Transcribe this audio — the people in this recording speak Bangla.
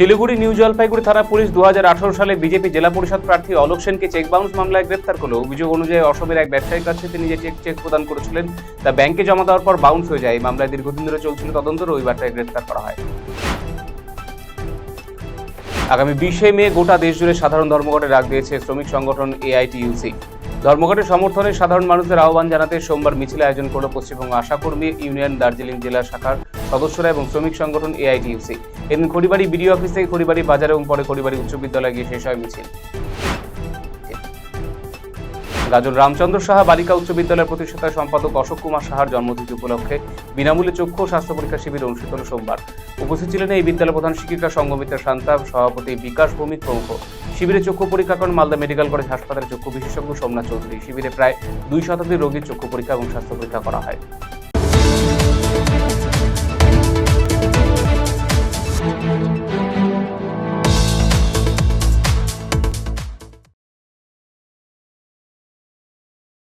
শিলিগুড়ি নিউ জলপাইগুড়ি থানা পুলিশ 2018 সালে বিজেপি জেলা পরিষদ প্রার্থী অলোক সেনকে চেক বাউন্স মামলায় গ্রেপ্তার করল। অভিযোগ অনুযায়ী অসমের এক ব্যবসায়ীর কাছে তিনি যে চেক প্রদান করেছিলেন তা ব্যাংকে জমা দেওয়ার পর বাউন্স হয়ে যায়। এই মামলায় দীর্ঘদিন ধরে চলছিল তদন্ত। রবিবার তাকে গ্রেপ্তার করা হয়। আগামী 20 মে গোটা দেশ জুড়ে সাধারণ ধর্মঘটের ডাক দিয়েছে শ্রমিক সংগঠন এআইটিইউসি। ধর্মঘটের সমর্থনে সাধারণ মানুষদের আহ্বান জানাতে সোমবার মিছিল আয়োজন করল পশ্চিমবঙ্গ আশাকর্মী ইউনিয়ন দার্জিলিং জেলা শাখার সদস্যরা এবং শ্রমিক সংগঠন এআইটিইউসি। এদিন খড়িবাড়ি বিডিও অফিস থেকে খড়িবাড়ি বাজার এবং পরে খড়িবাড়ি উচ্চ বিদ্যালয়ে গিয়ে শেষ হয় মিছিল। গাজল রামচন্দ্র সাহা বালিকা উচ্চ বিদ্যালয়ের প্রতিষ্ঠাতা সম্পাদক অশোক কুমার সাহার জন্মতিথি উপলক্ষে বিনামূল্যে চক্ষু ও স্বাস্থ্য পরীক্ষা শিবির অনুষ্ঠিত হল সোমবার। উপস্থিত ছিলেন এই বিদ্যালয় প্রধান শিক্ষিকা সংঘমিত্রা শান্তা, সভাপতি বিকাশ ভৌমিক প্রমুখ। শিবিরে চক্ষু পরীক্ষা করেন মালদা মেডিকেল কলেজ হাসপাতালের চক্ষু বিশেষজ্ঞ সোমনাথ চৌধুরী। শিবিরে প্রায় 2 শতাধিক রোগীর চক্ষু পরীক্ষা এবং স্বাস্থ্য পরীক্ষা করা হয়।